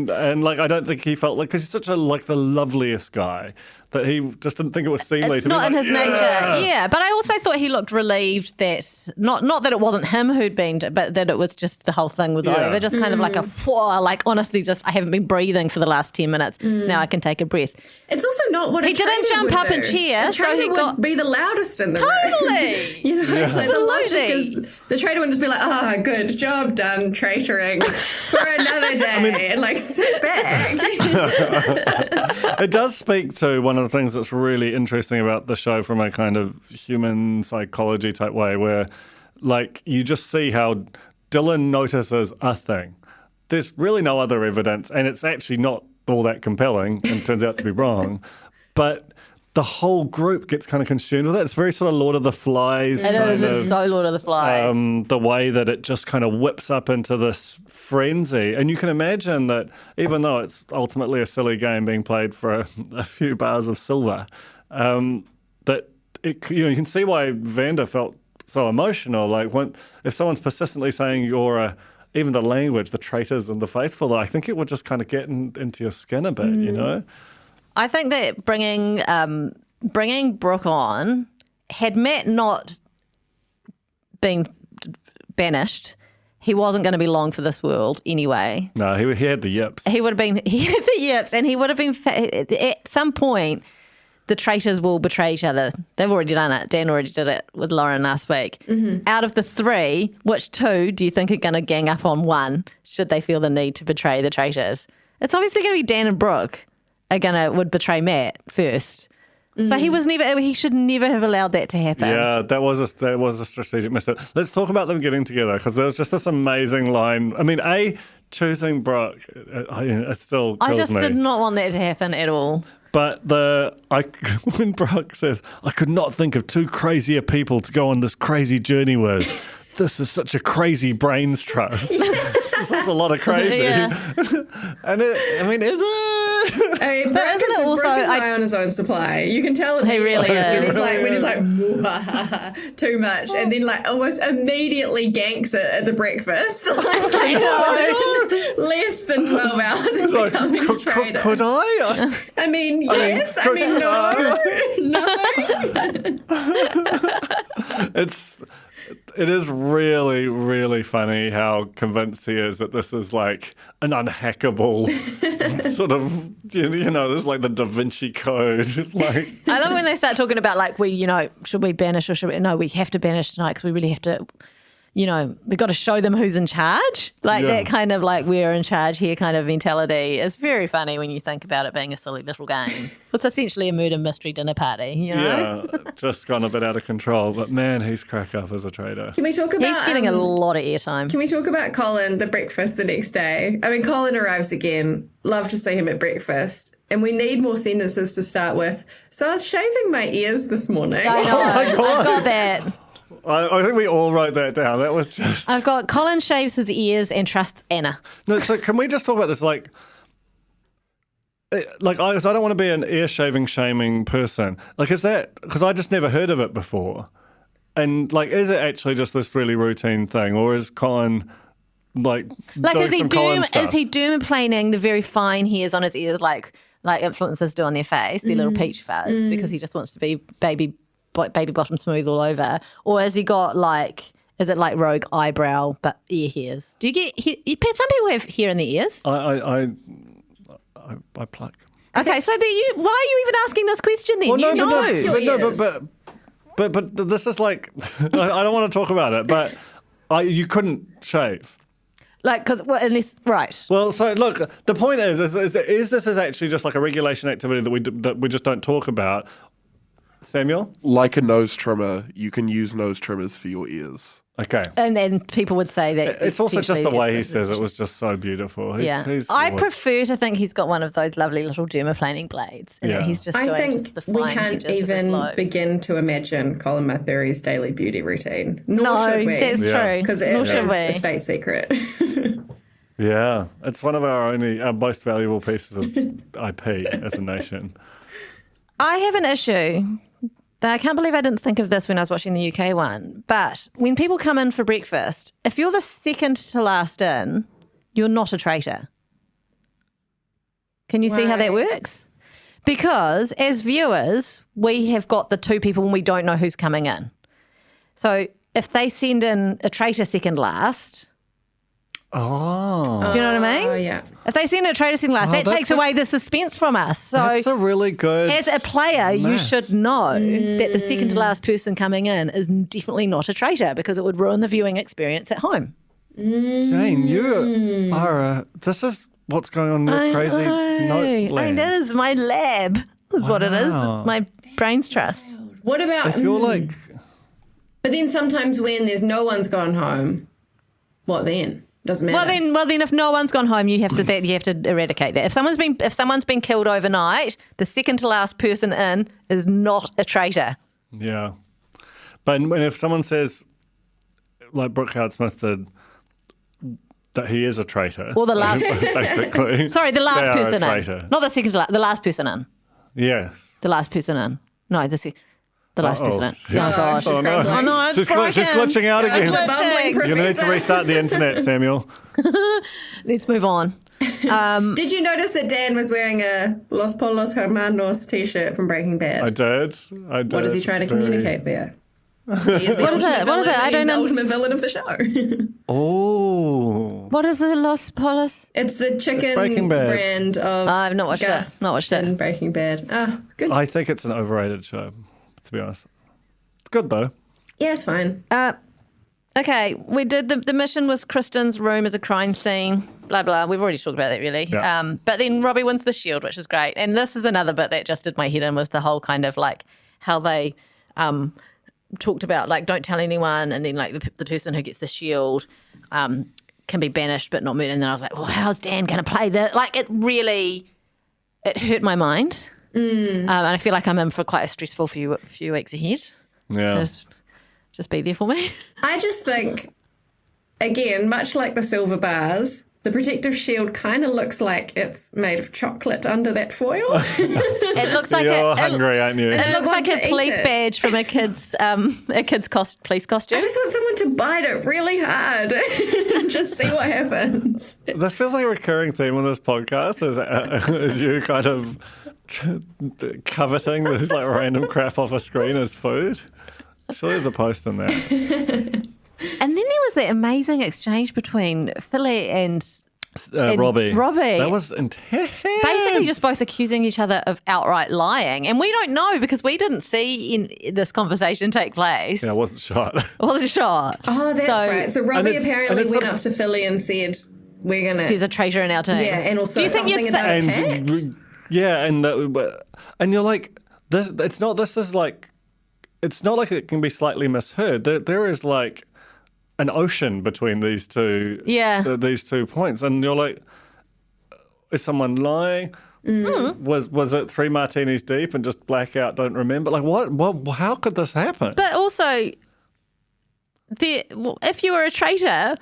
don't think he felt because he's such the loveliest guy that he just didn't think it was seemly it's to be not in his nature. Yeah, but I also thought he looked relieved that, not that it wasn't him who'd been, but that it was just the whole thing was over. Just kind of like honestly, just I haven't been breathing for the last 10 minutes. Now I can take a breath. It's also not what he didn't jump up and cheer. The traitor would be the loudest in the room. Totally. So the logic is the traitor would just be like, good job done traitoring for another day, and like sit back. It does speak to one of the things that's really interesting about the show from a kind of human psychology type way, where like you just see how Dylan notices a thing. There's really no other evidence, and it's actually not all that compelling and turns out to be wrong. But the whole group gets kind of consumed with it. It's very sort of Lord of the Flies. It is. It's so Lord of the Flies. The way that it just kind of whips up into this frenzy. And you can imagine that even though it's ultimately a silly game being played for a few bars of silver, that it, you can see why Vanda felt so emotional. Like if someone's persistently saying you're even the language, the traitors and the faithful, I think it would just kind of get into your skin a bit, you know? I think that bringing Brooke on, had Matt not been banished, he wasn't going to be long for this world anyway. No, he had the yips. He had the yips, and he would have been at some point. The traitors will betray each other. They've already done it. Dan already did it with Lauren last week. Mm-hmm. Out of the three, which two do you think are going to gang up on one should they feel the need to betray the traitors? It's obviously going to be Dan and Brooke would betray Matt first. Mm-hmm. So he should never have allowed that to happen. Yeah, that was a strategic mistake. Let's talk about them getting together, because there was just this amazing line. I mean, choosing Brooke, it still kills me. I just did not want that to happen at all. But when Brooke says, I could not think of two crazier people to go on this crazy journey with. This is such a crazy brains trust. That's a lot of crazy. Yeah. And is it? But isn't it also high on his own supply? You can tell he really is. When he's like too much, and then like almost immediately ganks it at the breakfast. Less than 12 hours of like, becoming a traitor. Could I? I mean, yes. I mean, no. It is really, really funny how convinced he is that this is like an unhackable sort of, this is like the Da Vinci Code. Like, I love when they start talking about like, should we banish or should we? No, we have to banish tonight because we really have to, we've got to show them who's in charge. Like that kind of like we're in charge here kind of mentality is very funny when you think about it being a silly little game. It's essentially a murder mystery dinner party, Yeah, just gone a bit out of control. But man, he's crack up as a traitor. Can we talk about... He's getting a lot of airtime. Can we talk about Colin, the breakfast the next day? I mean, Colin arrives again. Love to see him at breakfast. And we need more sentences to start with. So I was shaving my ears this morning. I know. Oh my God. I've got that. I think we all wrote that down. That was just... I've got Colin shaves his ears and trusts Anna. No, so can we just talk about this? I don't want to be an ear shaming person. Like, is that... Because I just never heard of it before. And, like, is it actually just this really routine thing? Or is Colin, doing some Colin stuff? Is he doom-planing the very fine hairs on his ears like influencers do on their face, their little peach fuzz, because he just wants to be baby bottom smooth all over? Or has he got is it like rogue eyebrow but ear hairs? Do you get some people have hair in their ears? I pluck. Okay, so why are you even asking this question then? Well, but this is like I don't want to talk about it, but you couldn't shave. Right. Well, so look, the point is this is actually just like a regulation activity that we just don't talk about. Samuel? Like a nose trimmer, you can use nose trimmers for your ears. Okay. And then people would say that... It's also just the way he says it was just so beautiful. I prefer to think he's got one of those lovely little dermaplaning blades and that he's just doing just the fine we can't even begin to imagine Colin Mathuri's daily beauty routine. Nor should we. That's true. Because it is a state secret. Yeah. It's one of our most valuable pieces of IP as a nation. I have an issue. I can't believe I didn't think of this when I was watching the UK one. But when people come in for breakfast, if you're the second to last in, you're not a traitor. Can you see how that works? Because as viewers, we have got the two people and we don't know who's coming in. So if they send in a traitor second last, Oh. Do you know what I mean? Oh, yeah. If they send a traitor signal us, that that's takes away the suspense from us. So That's a really good. as a player, you maths. should know that the second to last person coming in is definitely not a traitor because it would ruin the viewing experience at home. Jane, you are this is what's going on in your crazy note land. That is my lab, is what it is. Wow. It's my brain's trust. What about? If you're like, But then sometimes when there's no one's gone home, what then? Doesn't matter. Well, then, if no one's gone home, you have to eradicate that. If someone's been killed overnight, the second to last person in is not a traitor. yeah. But if someone says, like Brooke Howard-Smith did, that he is a traitor. Or the last, basically. sorry, the last they are person a in, traitor. not the second to last, the last person in, Yes. the last person in. No, the last person in. Yeah. Oh gosh, she's no. scrambling. Oh no, it's She's broken. glitching out again. The bumbling You're going to need to professor. restart the internet, Samuel. Let's move on. Did you notice that Dan was wearing a Los Polos Hermanos t-shirt from Breaking Bad? I did. What is he trying to communicate there? He is the What is it? What is it? I don't the know. ultimate villain of the show. Oh. What is the Los Polos? It's the chicken Breaking Bad. brand of I've not watched Gus it. Not watched it. in Breaking Bad. Ah, it's good. I think it's an overrated show, to be honest. It's good, though. Yeah, it's fine. Okay, we did the mission was Kristen's room as a crime scene, blah, blah. We've already talked about that, really. Yeah. But then Robbie wins the shield, which is great. And this is another bit that just did my head in, was the whole kind of like how they talked about, like, don't tell anyone. And then, like, the person who gets the shield can be banished but not murdered. And then I was like, well, how's Dan going to play that? Like, it hurt my mind. And I feel like I'm in for quite a stressful few weeks ahead. Yeah. So just be there for me. I just think, again, much like the silver bars, the protective shield kind of looks like it's made of chocolate under that foil. It looks like You're hungry, aren't you? It looks like want a to eat police it. badge from a kid's police costume. I just want someone to bite it really hard and just see what happens. This feels like a recurring theme on this podcast is you kind of coveting this like random crap off a screen as food. Surely there's a post in there. And then there was that amazing exchange between Philly and Robbie. Robbie. That was intense. Basically just both accusing each other of outright lying. And we don't know because we didn't see in this conversation take place. Yeah, I wasn't shot. It wasn't shot. Oh, that's right. So Robbie apparently went up to Philly and said, we're going to... There's a traitor in our team. Yeah, and also Do you think something you'd about a say... pact. Yeah, and you're like, this. It's not. This is like, it's not like it can be slightly misheard. There is like an ocean between these two. Yeah. These 2 points, and you're like, is someone lying? Was it 3 martinis deep and just blackout? Don't remember. Like what? How could this happen? But also, if you were a traitor,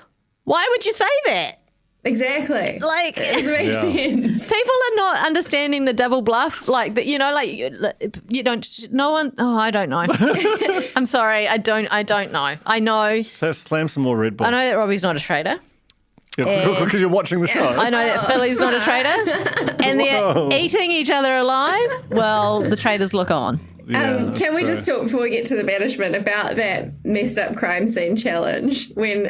why would you say that? Exactly. Like, it doesn't make sense. People are not understanding the double bluff. Like, you know, like you don't. No one. Oh, I don't know. I'm sorry. I don't know. I know. So slam some more Red Bull. I know that Robbie's not a traitor. Because you're watching the show. I know that Philly's not a traitor, and they're eating each other alive. Well, the traitors look on. Yeah, Can we that's just talk before we get to the banishment about that messed up crime scene challenge when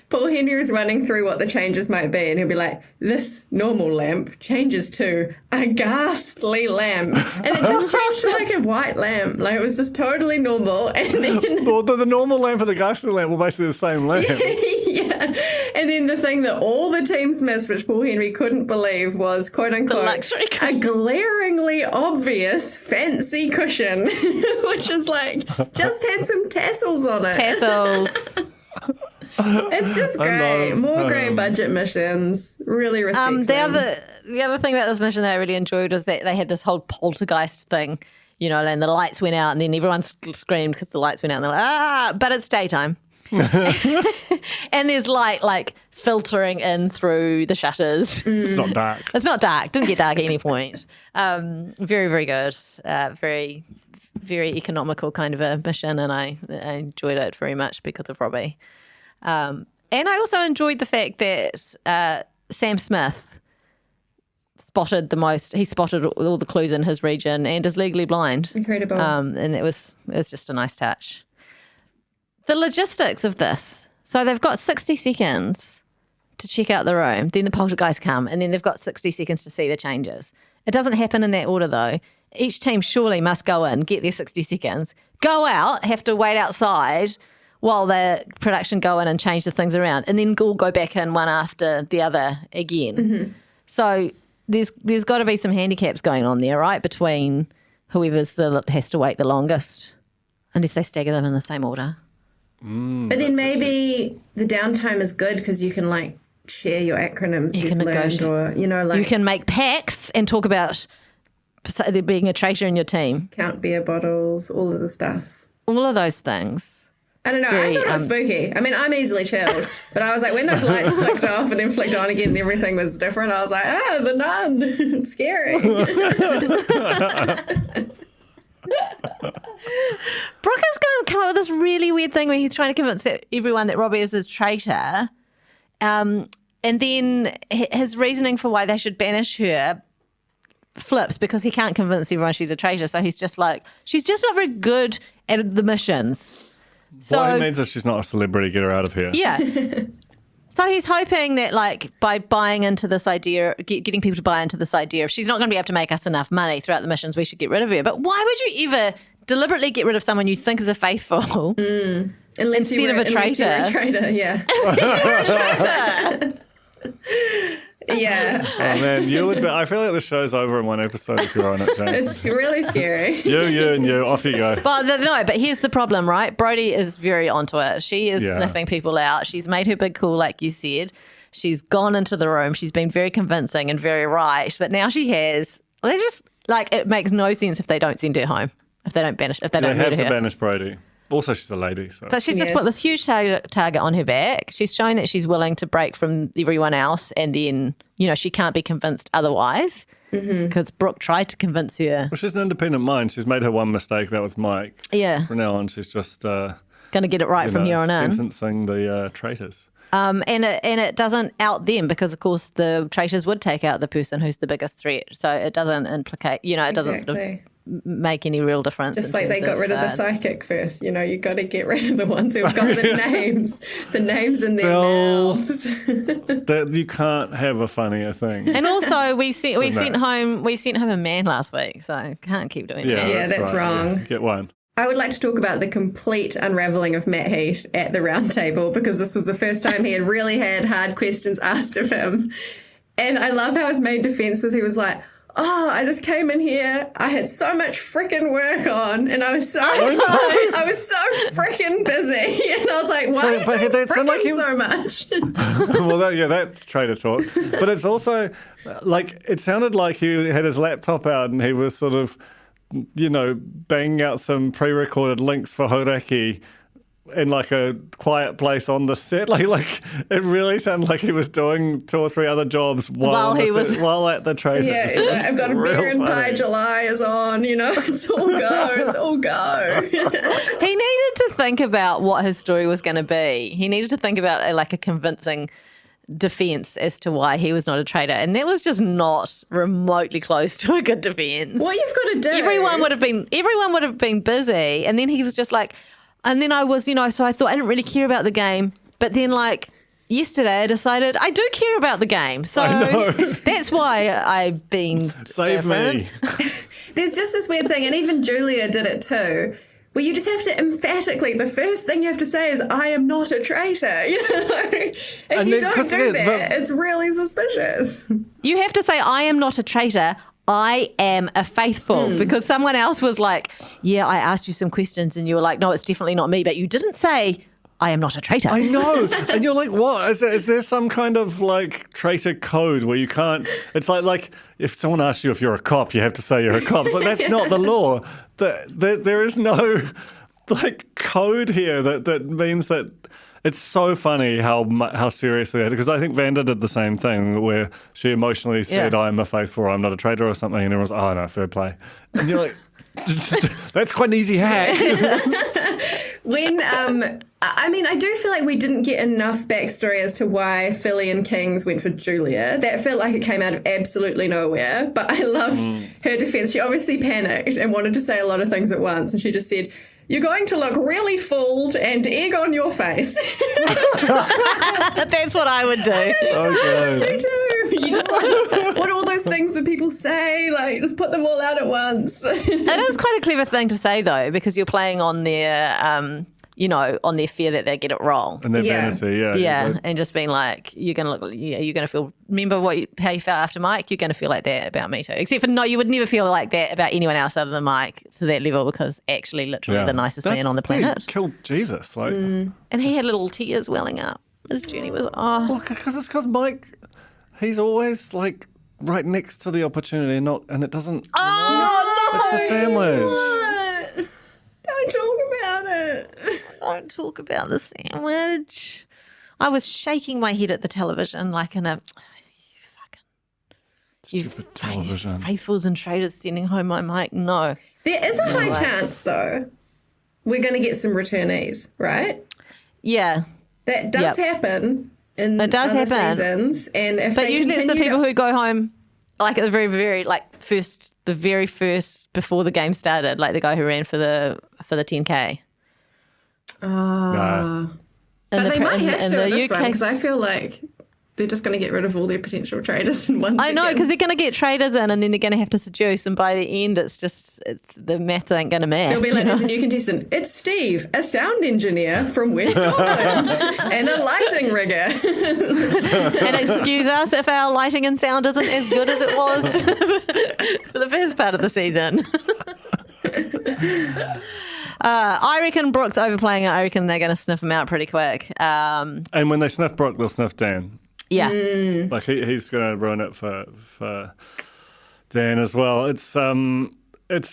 Paul Henry was running through what the changes might be, and he'll be like, this normal lamp changes to a ghastly lamp, and it just changed to like a white lamp, like it was just totally normal. And then Well, the normal lamp and the ghastly lamp were basically the same lamp. yeah, and then the thing that all the teams missed, which Paul Henry couldn't believe, was quote unquote luxury cushion. a glaringly obvious fancy cushion, which is like just had some tassels on it. Tassels. It's just great. More great budget missions. Really respect them. The other thing about this mission that I really enjoyed was that they had this whole poltergeist thing, you know, and the lights went out, and then everyone screamed because the lights went out, and they're like, but it's daytime. And there's light like filtering in through the shutters. It's not dark. It's not dark. Didn't get dark at any point. Very, very good. Very, very economical kind of a mission, and I enjoyed it very much because of Robbie. And I also enjoyed the fact that Sam Smith spotted he spotted all the clues in his region and is legally blind. Incredible. And it was just a nice touch. The logistics of this. So they've got 60 seconds to check out the room, then the poltergeist come, and then they've got 60 seconds to see the changes. It doesn't happen in that order, though. Each team surely must go in, get their 60 seconds, go out, have to wait outside while the production go in and change the things around, and then all go back in one after the other again. So there's got to be some handicaps going on there, right, between whoever's has to wait the longest, unless they stagger them in the same order. But then maybe the downtime is good because you can like share your acronyms You can you've learned, negotiate. or like You can make pacts and talk about there being a traitor in your team. count beer bottles, all of the stuff. All of those things. I don't know. I thought it was spooky. I mean, I'm easily chilled, but I was like, when those lights flicked off and then flicked on again and everything was different, I was like, the nun. It's scary. Brooke has come up with this really weird thing where he's trying to convince everyone that Robbie is a traitor. And then his reasoning for why they should banish her flips because he can't convince everyone she's a traitor. So he's just like, she's just not very good at the missions. So, what it means is she's not a celebrity. Get her out of here. Yeah. So he's hoping that, like, by buying into this idea, getting people to buy into this idea, if she's not going to be able to make us enough money throughout the missions, we should get rid of her. But why would you ever deliberately get rid of someone you think is a faithful instead of a traitor? Unless you're a traitor, yeah. Because you're a traitor. Yeah. Oh man, you would. I feel like the show's over in one episode if you're on it, Jane. It's really scary. You, and you. Off you go. But here's the problem, right? Brody is very onto it. She is sniffing people out. She's made her big call, like you said. She's gone into the room. She's been very convincing and very right. But now she has. They just like it makes no sense if they don't send her home. If they don't banish. If they don't murder her. They have to banish Brody. Also, she's a lady. So. But she's just put this huge target on her back. She's shown that she's willing to break from everyone else, and then, she can't be convinced otherwise because Brooke tried to convince her. Well, she's an independent mind. She's made her one mistake. That was Mike. Yeah. From now on, she's just going to get it right from here on in. Sentencing the traitors. And it doesn't out them because, of course, the traitors would take out the person who's the biggest threat. So it doesn't implicate, it doesn't sort of make any real difference. Just like they got rid of the psychic first, you got to get rid of the ones who've got the names in their mouths. That you can't have a funnier thing. And also, we sent home a man last week, so can't keep doing that. Yeah, that's right. wrong. Yeah. Get one. I would like to talk about the complete unravelling of Matt Heath at the round table because this was the first time he had really had hard questions asked of him. And I love how his main defense was he was like, I just came in here. I had so much freaking work on, and I was so freaking busy. And I was like, why are you so freaking so much? Well, that's traitor talk. But it's also like it sounded like he had his laptop out and he was sort of, banging out some pre-recorded links for Horaki in like a quiet place on the set. Like it really sounded like he was doing 2 or 3 other jobs while at the Traitors. Yeah, I've got a beer and pie July is on, it's all go. It's all go. He needed to think about what his story was going to be. He needed to think about like a convincing defense as to why he was not a traitor, and that was just not remotely close to a good defense. What you've got to do, everyone would have been busy, and then he was just like, and then I was, so I thought I didn't really care about the game, but then like yesterday I decided I do care about the game, so that's why I've been different. Me. There's just this weird thing, and even Julia did it too. Well, you just have to emphatically, the first thing you have to say is, I am not a traitor. If you don't do that, it's really suspicious. You have to say, I am not a traitor. I am a faithful. Because someone else was like, yeah, I asked you some questions and you were like, no, it's definitely not me. But you didn't say, I am not a traitor. I know. And you're like, what? Is there some kind of like traitor code where you can't, it's like if someone asks you if you're a cop, you have to say you're a cop. It's like, that's not the law. There is no like code here that means that it's so funny how seriously they, because I think Vanda did the same thing where she emotionally said, I'm a faithful, or I'm not a traitor or something. And everyone's like, oh no, fair play. And you're like, that's quite an easy hack. When, I do feel like we didn't get enough backstory as to why Philly and Kings went for Julia. That felt like it came out of absolutely nowhere, but I loved her defense. She obviously panicked and wanted to say a lot of things at once, and she just said, you're going to look really fooled and egg on your face. That's what I would do. Okay. You just like, what are all those things that people say? Like, just put them all out at once. It is quite a clever thing to say, though, because you're playing on their, on their fear that they get it wrong. And their vanity, Yeah, and just being like, you're going to feel, remember how you felt after Mike? You're going to feel like that about me too. Except for, no, you would never feel like that about anyone else other than Mike to that level, because actually literally the nicest man on the planet. He killed Jesus. And he had little tears welling up. His journey was, Well, because Mike, he's always like right next to the opportunity, and it doesn't. Oh, no! It's the sandwich. Don't talk about it. Don't talk about the sandwich. I was shaking my head at the television like in a Stupid television. Faithfuls and traitors sending home my mic. No. There is a high chance, though, we're going to get some returnees, right? Yeah. That does happen in other seasons. And if but usually it's the people who go home like at the very, very, the very first before the game started, like the guy who ran for the 10K. But they might have to in this one, because I feel like they're just going to get rid of all their potential traitors in one second. I know, because they're going to get traitors in and then they're going to have to seduce, and by the end the math ain't going to match. They'll be like, there's a new contestant. It's Steve, a sound engineer from West Scotland and a lighting rigger. And excuse us if our lighting and sound isn't as good as it was for the first part of the season. I reckon Brooke's overplaying it. I reckon they're going to sniff him out pretty quick. And when they sniff Brooke, they'll sniff Dan. Yeah. Like he's going to ruin it for Dan as well. It's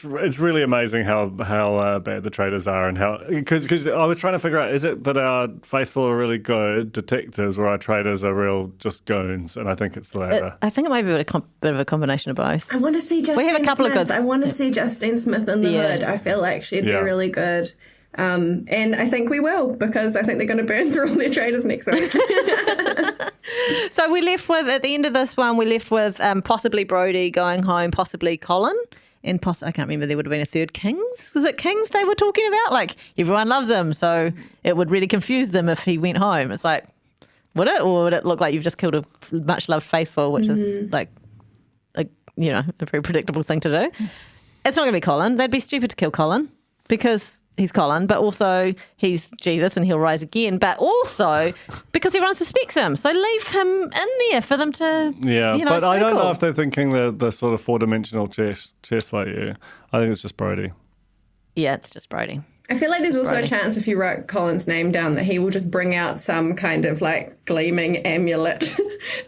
really amazing how bad the traitors are, and how because I was trying to figure out, is it that our faithful are really good detectives or our traitors are real just goons? And I think it's the latter. I think it might be a bit of a combination of both. I want to see Justine We have a couple Smith. of good. I want to see Justine Smith in the hood. I feel like she'd be really good. And I think we will, because I think they're going to burn through all their traitors next week. So we left with, at the end of this one, possibly Brody going home, possibly Colin, and I can't remember, there would have been a third, Kings. Was it Kings they were talking about? Like, everyone loves him, so it would really confuse them if he went home. It's like, would it? Or would it look like you've just killed a much-loved faithful, which is like, a very predictable thing to do. It's not going to be Colin. They'd be stupid to kill Colin, because he's Colin, but also he's Jesus and he'll rise again, but also because everyone suspects him. So leave him in there for them to, but I don't circle. know if they're thinking the sort of four-dimensional chess like you. I think it's just Brody. Yeah, it's just Brody. I feel like there's also a chance, if you wrote Colin's name down, that he will just bring out some kind of like gleaming amulet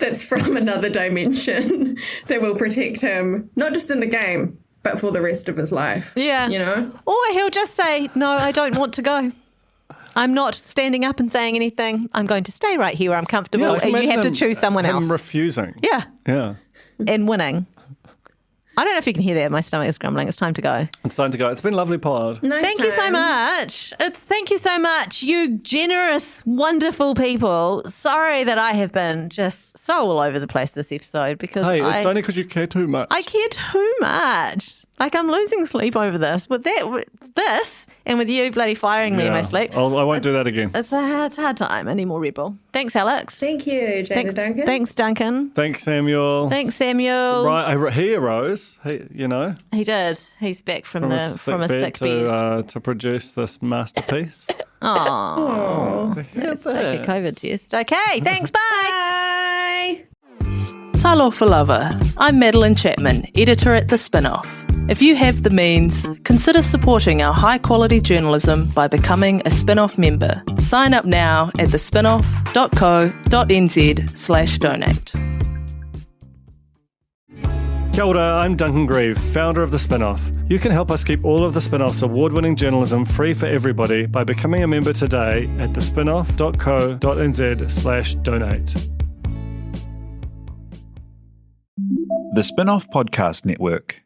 that's from another dimension that will protect him, not just in the game, but for the rest of his life. Yeah. Or he'll just say, no, I don't want to go. I'm not standing up and saying anything. I'm going to stay right here where I'm comfortable. And you have to choose someone else. I'm refusing. Yeah. Yeah. And winning. I don't know if you can hear that. My stomach is grumbling. It's time to go. It's time to go. It's been lovely pod. Thank you so much. Thank you so much, you generous, wonderful people. Sorry that I have been just so all over the place this episode, because it's only because you care too much. I care too much. Like, I'm losing sleep over this. With this, and with you bloody firing me in my sleep. I won't do that again. It's a hard time. I need more Red Bull. Thanks, Alex. Thank you, Jane and Duncan. Thanks, Duncan. Thanks, Samuel. Thanks, Samuel. Right, he arose. He did. He's back from a sick bed to produce this masterpiece. Oh, let's take a COVID test. Okay, thanks. Bye. Talo for Lover. I'm Madeline Chapman, editor at The Spin-Off. If you have the means, consider supporting our high-quality journalism by becoming a Spin-Off member. Sign up now at thespinoff.co.nz/donate. Kia ora, I'm Duncan Greive, founder of The Spin-Off. You can help us keep all of The Spin-Off's award-winning journalism free for everybody by becoming a member today at thespinoff.co.nz/donate. The Spin-Off Podcast Network.